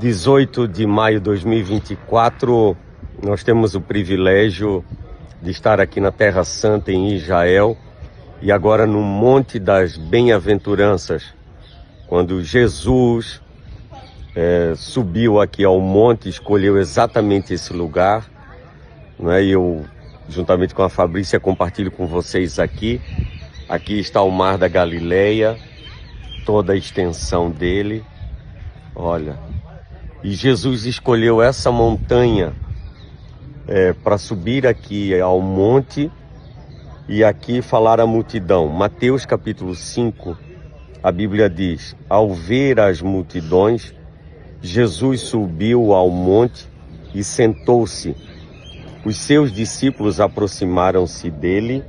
18 de maio de 2024, nós temos o privilégio de estar aqui na Terra Santa, em Israel, e agora no Monte das Bem-aventuranças, quando Jesus subiu aqui ao monte, escolheu exatamente esse lugar, né? E eu, juntamente com a Fabrícia, compartilho com vocês aqui. Aqui está o Mar da Galileia, toda a extensão dele, olha. E Jesus escolheu essa montanha para subir aqui ao monte e aqui falar à multidão. Mateus capítulo 5, a Bíblia diz: ao ver as multidões, Jesus subiu ao monte e sentou-se. Os seus discípulos aproximaram-se dele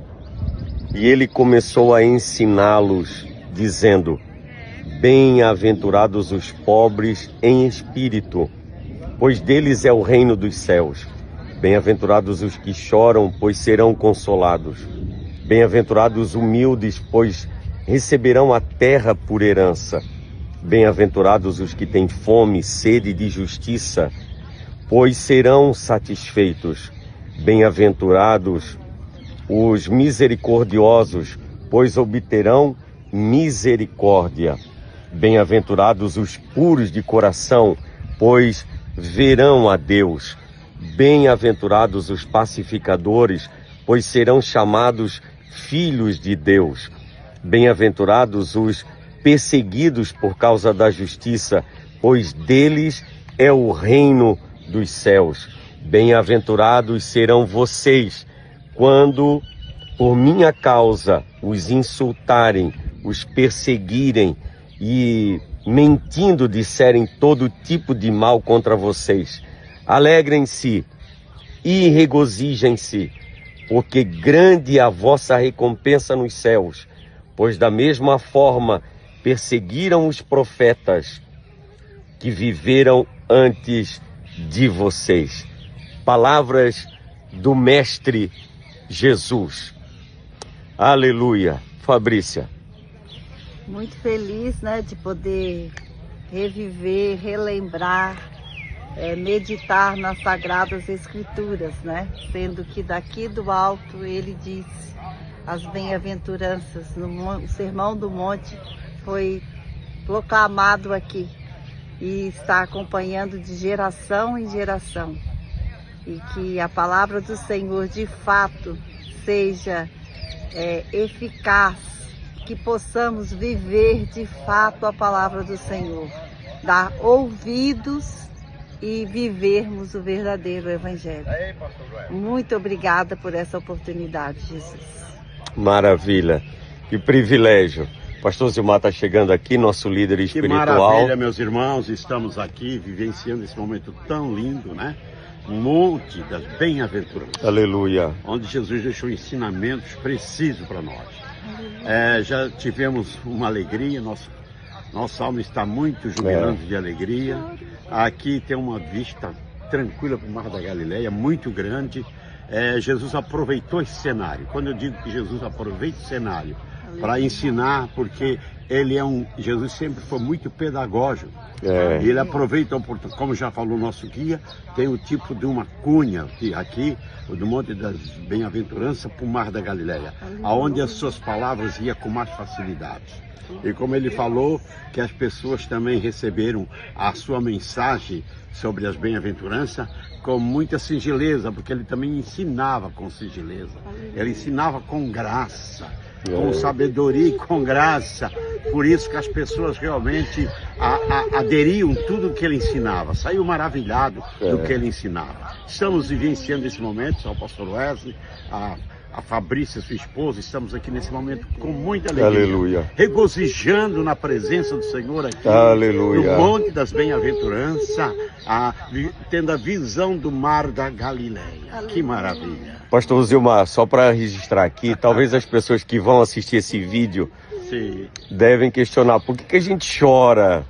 e ele começou a ensiná-los, dizendo: bem-aventurados os pobres em espírito, pois deles é o reino dos céus. Bem-aventurados os que choram, pois serão consolados. Bem-aventurados os humildes, pois receberão a terra por herança. Bem-aventurados os que têm fome e sede de justiça, pois serão satisfeitos. Bem-aventurados os misericordiosos, pois obterão misericórdia. Bem-aventurados os puros de coração, pois verão a Deus. Bem-aventurados os pacificadores, pois serão chamados filhos de Deus. Bem-aventurados os perseguidos por causa da justiça, pois deles é o reino dos céus. Bem-aventurados serão vocês, quando por minha causa os insultarem, os perseguirem e mentindo disserem todo tipo de mal contra vocês. Alegrem-se e regozijem-se, porque grande é a vossa recompensa nos céus, pois da mesma forma perseguiram os profetas que viveram antes de vocês. Palavras do Mestre Jesus. Aleluia. Fabrícia. Muito feliz, né, de poder reviver, relembrar, meditar nas Sagradas Escrituras, né? Sendo que daqui do alto ele disse as bem-aventuranças, o Sermão do Monte foi proclamado aqui e está acompanhando de geração em geração. E que a palavra do Senhor de fato seja eficaz, que possamos viver de fato a palavra do Senhor, dar ouvidos e vivermos o verdadeiro Evangelho. Muito obrigada por essa oportunidade, Jesus. Maravilha, que privilégio. Pastor Zilmar está chegando aqui, nosso líder espiritual. Que maravilha, meus irmãos, estamos aqui vivenciando esse momento tão lindo, né? Monte das Bem-aventuranças. Aleluia. Onde Jesus deixou ensinamentos precisos para nós. Já tivemos uma alegria, nossa alma está muito jubilante de alegria. Aqui tem uma vista tranquila para o Mar da Galileia, muito grande. Jesus aproveitou esse cenário. Quando eu digo que Jesus aproveita o cenário para ensinar, porque Jesus sempre foi muito pedagógico. Ele aproveita, como já falou o nosso guia, tem o tipo de uma cunha aqui, do Monte das Bem-aventuranças para o Mar da Galileia, aonde as suas palavras iam com mais facilidade. E como ele falou, que as pessoas também receberam a sua mensagem sobre as bem-aventuranças com muita singeleza, porque ele também ensinava com singeleza, ele ensinava com graça, com sabedoria e com graça. Por isso que as pessoas realmente aderiam tudo que ele ensinava, saiu maravilhado do que ele ensinava. Estamos vivenciando esse momento, só o pastor Wesley, a Fabrícia, sua esposa, estamos aqui nesse momento com muita alegria. Aleluia. Regozijando na presença do Senhor aqui. Aleluia. No Monte das Bem-aventuranças, tendo a visão do Mar da Galileia. Aleluia. Que maravilha. Pastor Zilmar, só para registrar aqui, talvez as pessoas que vão assistir esse vídeo devem questionar por que a gente chora,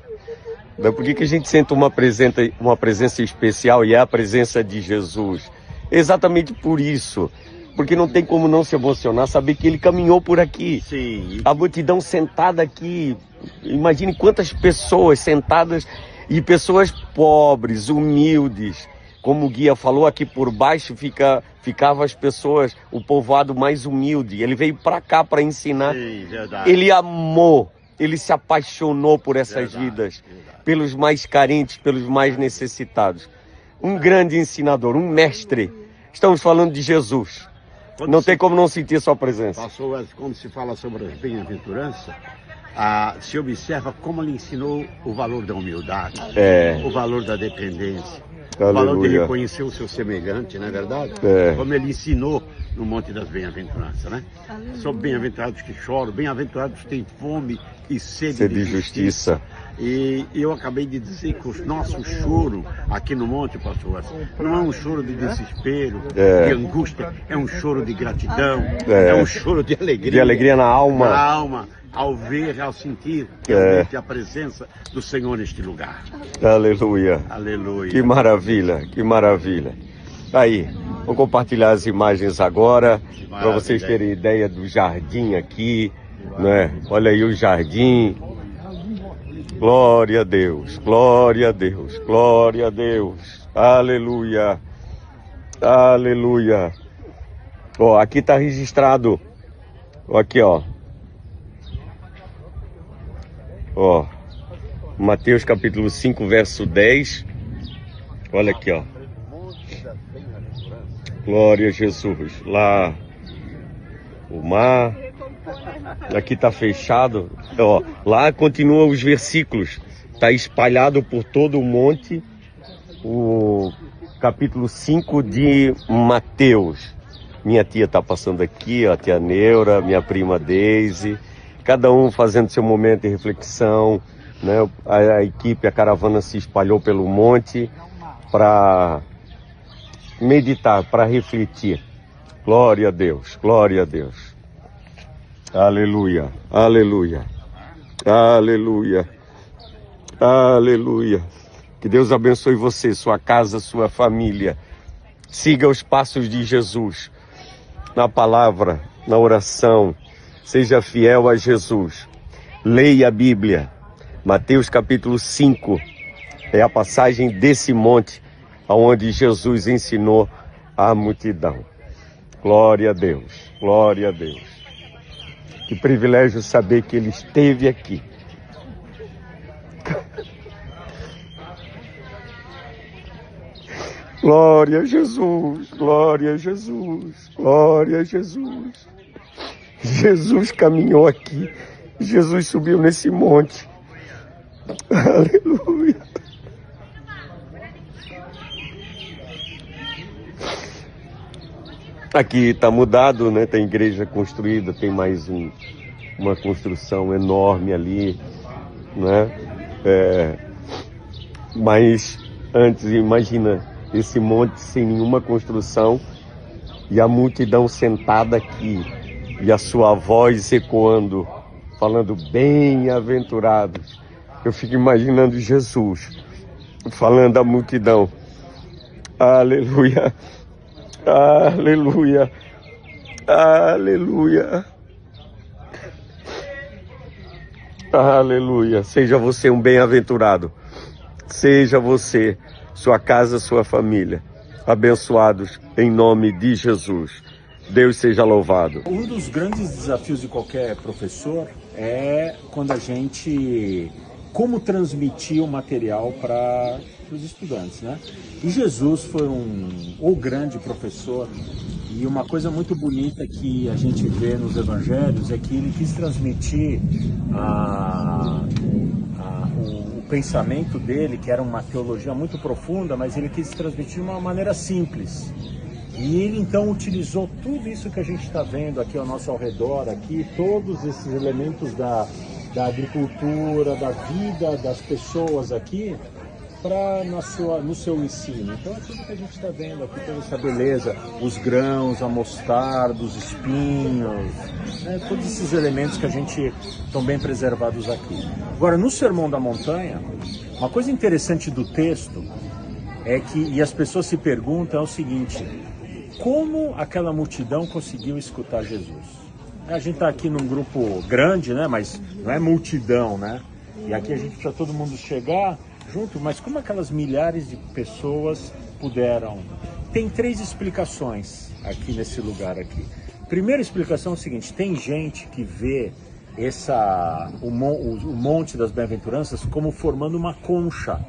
por que a gente sente uma presença especial, e é a presença de Jesus. Exatamente por isso. Porque não tem como não se emocionar, saber que ele caminhou por aqui. Sim. A multidão sentada aqui, imagine quantas pessoas sentadas E pessoas pobres, humildes, como o guia falou, aqui por baixo ficava as pessoas, o povoado mais humilde. Ele veio para cá para ensinar. Sim, verdade. Ele amou, ele se apaixonou por essas vidas, pelos mais carentes, pelos mais necessitados. Um grande ensinador, um mestre. Estamos falando de Jesus. Não tem como não sentir sua presença. Pastor, quando se fala sobre as bem-aventuranças, se observa como ele ensinou o valor da humildade, o valor da dependência, o valor de reconhecer o seu semelhante, não é verdade? Como ele ensinou no Monte das Bem-aventuranças, né? Sobre bem-aventurados que choram, bem-aventurados que têm fome e sede de justiça. E eu acabei de dizer que o nosso choro aqui no monte, pastor, não é um choro de desespero, de angústia, é um choro de gratidão, é um choro de alegria. De alegria na alma. Na alma, ao ver, ao sentir realmente a presença do Senhor neste lugar. Aleluia. Aleluia. Que maravilha, que maravilha. Aí, vou compartilhar as imagens agora, para vocês terem ideia do jardim aqui, né? Olha aí o jardim. Glória a Deus, glória a Deus, glória a Deus. Aleluia, aleluia. Ó, aqui está registrado, ó, aqui, ó. Ó, Mateus capítulo 5, verso 10. Olha aqui, ó. Glória a Jesus. Lá, o mar. Aqui está fechado. Ó, lá continua os versículos. Está espalhado por todo o monte. O capítulo 5 de Mateus. Minha tia está passando aqui, ó, a tia Neura, minha prima Deise. Cada um fazendo seu momento de reflexão, né? A equipe, a caravana se espalhou pelo monte para meditar, para refletir. Glória a Deus, glória a Deus. Aleluia, aleluia, aleluia, aleluia. Que Deus abençoe você, sua casa, sua família. Siga os passos de Jesus na palavra, na oração. Seja fiel a Jesus. Leia a Bíblia. Mateus capítulo 5 é a passagem desse monte onde Jesus ensinou a multidão. Glória a Deus, glória a Deus. Que privilégio saber que Ele esteve aqui. Glória a Jesus, glória a Jesus, glória a Jesus. Jesus caminhou aqui, Jesus subiu nesse monte. Aleluia. Aqui está mudado, né? Tem igreja construída, tem mais uma construção enorme ali, né? Mas antes, imagina esse monte sem nenhuma construção e a multidão sentada aqui e a sua voz ecoando, falando bem-aventurados. Eu fico imaginando Jesus falando à multidão. Aleluia. Aleluia, aleluia, aleluia. Seja você um bem-aventurado, seja você, sua casa, sua família, abençoados em nome de Jesus. Deus seja louvado. Um dos grandes desafios de qualquer professor é quando a gente... como transmitir o material para os estudantes, né? E Jesus foi o grande professor, e uma coisa muito bonita que a gente vê nos evangelhos é que ele quis transmitir o pensamento dele, que era uma teologia muito profunda, mas ele quis transmitir de uma maneira simples. E ele então utilizou tudo isso que a gente está vendo aqui ao nosso redor, aqui, todos esses elementos da agricultura, da vida das pessoas aqui, no seu ensino. Então é tudo que a gente está vendo aqui, toda essa beleza, os grãos, a mostarda, os espinhos, né, todos esses elementos que a gente estão bem preservados aqui. Agora, no Sermão da Montanha, uma coisa interessante do texto é que, e as pessoas se perguntam, é o seguinte: como aquela multidão conseguiu escutar Jesus? A gente está aqui num grupo grande, né? Mas não é multidão, né? E aqui a gente precisa todo mundo chegar. junto, mas como aquelas milhares de pessoas puderam? Tem 3 explicações aqui nesse lugar aqui. Primeira explicação é o seguinte: tem gente que vê o Monte das Bem-aventuranças como formando uma concha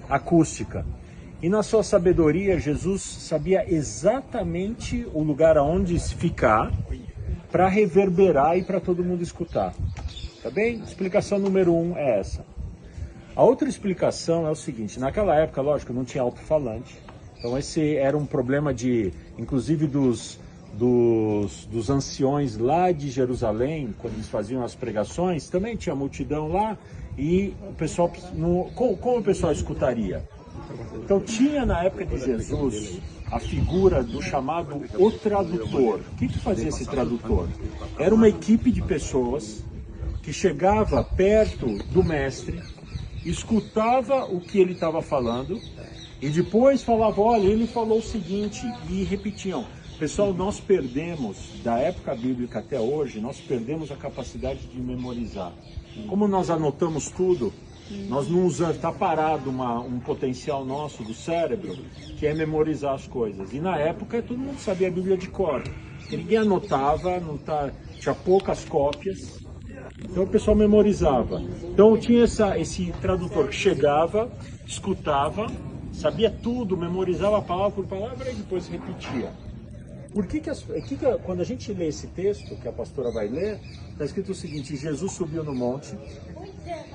acústica. E na sua sabedoria, Jesus sabia exatamente o lugar aonde ficar para reverberar e para todo mundo escutar. Tá bem? Explicação número 1 é essa. A outra explicação é o seguinte: naquela época, lógico, não tinha alto-falante. Então esse era um problema inclusive dos anciões lá de Jerusalém, quando eles faziam as pregações, também tinha multidão lá, e o pessoal, como o pessoal escutaria? Então tinha na época de Jesus a figura do chamado o tradutor. O que fazia esse tradutor? Era uma equipe de pessoas que chegava perto do mestre, escutava o que ele estava falando e depois falava: olha, ele falou o seguinte, e repetiam. Pessoal, nós perdemos, da época bíblica até hoje, nós perdemos a capacidade de memorizar. Como nós anotamos tudo, nós não usamos, está parado um potencial nosso do cérebro, que é memorizar as coisas. E na época todo mundo sabia a Bíblia de cor. Ninguém anotava, tinha poucas cópias, então o pessoal memorizava. Então tinha esse tradutor que chegava, escutava, sabia tudo, memorizava palavra por palavra e depois repetia. Por que quando a gente lê esse texto, que a pastora vai ler, está escrito o seguinte: Jesus subiu no monte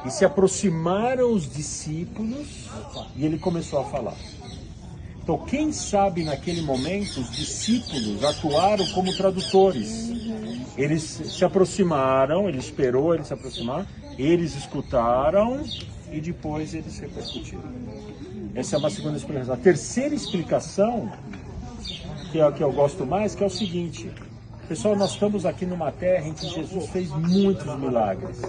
e se aproximaram os discípulos e ele começou a falar. Então, quem sabe naquele momento os discípulos atuaram como tradutores. Eles se aproximaram, ele esperou eles se aproximar, eles escutaram e depois eles repercutiram. Essa é uma segunda explicação. A terceira explicação, que é a que eu gosto mais, que é o seguinte: pessoal, nós estamos aqui numa terra em que Jesus fez muitos milagres.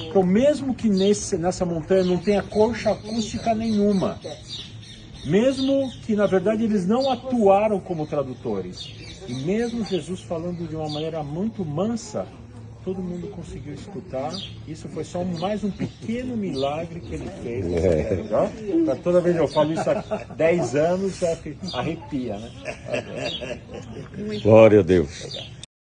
Então, mesmo que nessa montanha não tenha concha acústica nenhuma, mesmo que na verdade eles não atuaram como tradutores, e mesmo Jesus falando de uma maneira muito mansa, todo mundo conseguiu escutar. Isso foi só mais um pequeno milagre que ele fez. Toda vez que eu falo isso há 10 anos, já arrepia, né? Glória a Deus.